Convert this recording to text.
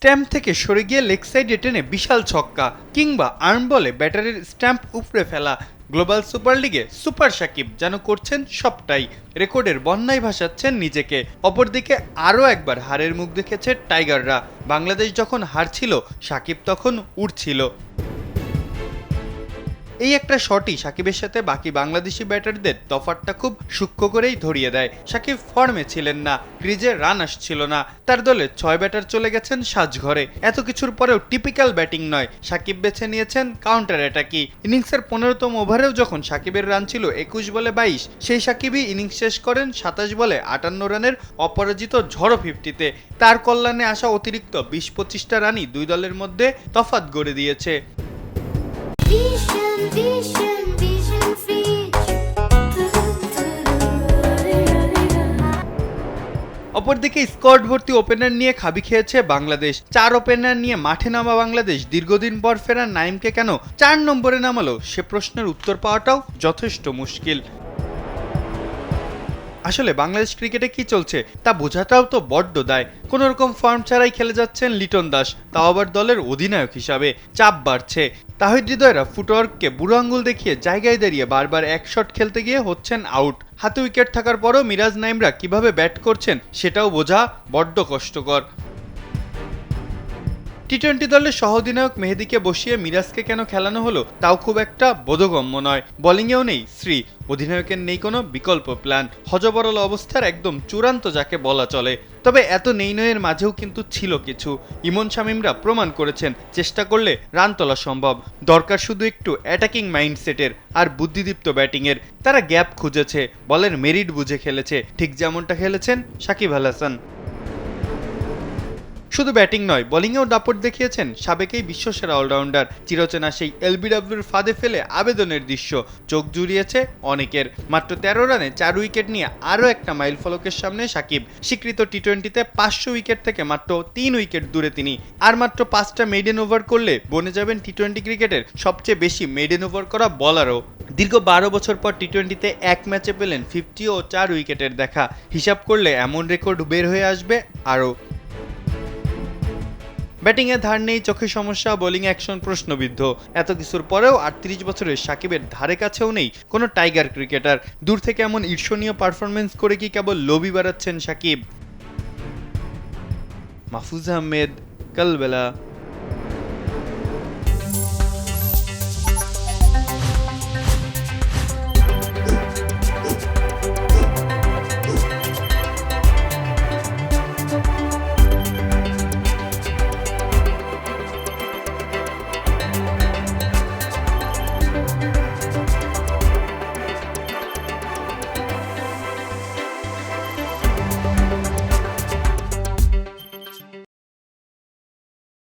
Stamp থেকে সরে গিয়ে লেগ সাইডে টেনে বিশাল ছক্কা কিংবা আর্ম বলে ব্যাটারির স্ট্যাম্প উপড়ে ফেলা। গ্লোবাল সুপার লিগে সুপার সাকিব যেন করছেন সবটাই, রেকর্ডের বন্যায় ভাসাচ্ছেন নিজেকে। অপরদিকে আরও একবার হারের মুখ দেখেছে টাইগাররা। বাংলাদেশ যখন হারছিল, সাকিব তখন উড়ছিল। এই একটা শটই সাকিবের সাথে বাকি বাংলাদেশি ব্যাটারদের তফাৎটা খুব সূক্ষ্ম করেই ধরিয়ে দেয়। সাকিব ফর্মে ছিলেন না, ক্রিজে রান আসছিল না, তার দলে 6 ব্যাটার চলে গেছেন সাজঘরে। এত কিছুর পরেও টিপিক্যাল ব্যাটিং নয়, সাকিব বেছে নিয়েছেন কাউন্টার অ্যাটাকই। ইনিংসের 15তম ওভারেও যখন সাকিবের রান ছিল 21 বলে 22, সেই সাকিবই ইনিংস শেষ করেন 27 বলে 58 রানের অপরাজিত ঝড়ো 50-তে। তার কল্যাণে আসা অতিরিক্ত 20-25টা রানই দুই দলের মধ্যে তফাৎ গড়ে দিয়েছে। অপরদিকে স্কোয়াড ভর্তি ওপেনার নিয়ে খাবি খেয়েছে বাংলাদেশ। 4 ওপেনার নিয়ে মাঠে নামা বাংলাদেশ দীর্ঘদিন পর ফেরা নাইমকে কেন 4 নম্বরে নামালো, সে প্রশ্নের উত্তর পাওয়াটাও যথেষ্ট মুশকিল। আসলে বাংলাদেশ ক্রিকেটে কি চলছে তা বোঝাটাও তো বড্ড দায়। কোন রকম ফর্ম ছাড়াই খেলে যাচ্ছেন লিটন দাস, তাও আবার দলের অধিনায়ক হিসাবে। চাপ বাড়ছে। তাহিদ হৃদয়রা ফুটওয়ার্ককে বুড়ো আঙ্গুল দেখিয়ে জায়গায় দাঁড়িয়ে বারবার এক শট খেলতে গিয়ে হচ্ছেন আউট। হাতে উইকেট থাকার পরও মিরাজ নাইমরা কিভাবে ব্যাট করছেন সেটাও বোঝা বড্ড কষ্টকর। টি-20 দলের সহ অধিনায়ক মেহেদীকে বসিয়ে মিরাজকে কেন খেলানো হলো তাও খুব একটা বোধগম্য নয়। বোলিংয়েও নেই শ্রী, অধিনায়কের নেই কোনো বিকল্প প্ল্যান। হযবরল অবস্থার একদম চূড়ান্ত যাকে বলা চলে। তবে এত নেই নয়ের মাঝেও কিন্তু ছিল কিছু। ইমন শামীমরা প্রমাণ করেছেন চেষ্টা করলে রান তোলা সম্ভব। দরকার শুধু একটু অ্যাটাকিং মাইন্ডসেটের আর বুদ্ধিদীপ্ত ব্যাটিংয়ের। তারা গ্যাপ খুঁজেছে, বলের মেরিট বুঝে খেলেছে, ঠিক যেমনটা খেলেছেন সাকিব আল হাসান। শুধু ব্যাটিং নয়, বোলিংয়েও দাপট দেখিয়েছেন সাবেক এই বিশ্বসেরা অলরাউন্ডার। চিরচেনা সেই এলবিডব্লিউর ফাঁদে ফেলে আবেদনের দৃশ্য চোখ জুড়িয়েছে অনেকের। মাত্র 13 রানে 4 উইকেট নিয়ে আরও একটা মাইল ফলকের সামনে সাকিব। স্বীকৃত টি-20তে 500 উইকেট থেকে মাত্র 3 উইকেট দূরে তিনি। আর মাত্র 5টা মেইডেন ওভার করলে বনে যাবেন টি-20 ক্রিকেটের সবচেয়ে বেশি মেইডেন ওভার করা বলারও। দীর্ঘ 12 বছর পর টি-20তে এক ম্যাচে পেলেন 50 ও 4 উইকেটের দেখা। হিসাব করলে এমন রেকর্ড বের হয়ে আসবে আরও। ব্যাটিংয়ে ধার নেই, চোখে সমস্যা, বোলিং অ্যাকশন প্রশ্নবিদ্ধ। এত কিছুর পরেও 38 বছরের সাকিবের ধারে কাছেও নেই কোনো টাইগার ক্রিকেটার। দূর থেকে এমন ঈর্ষণীয় পারফরমেন্স করে কি কেবল লোভই বাড়াচ্ছেন সাকিব? মাহফুজ আহমেদ, কালবেলা।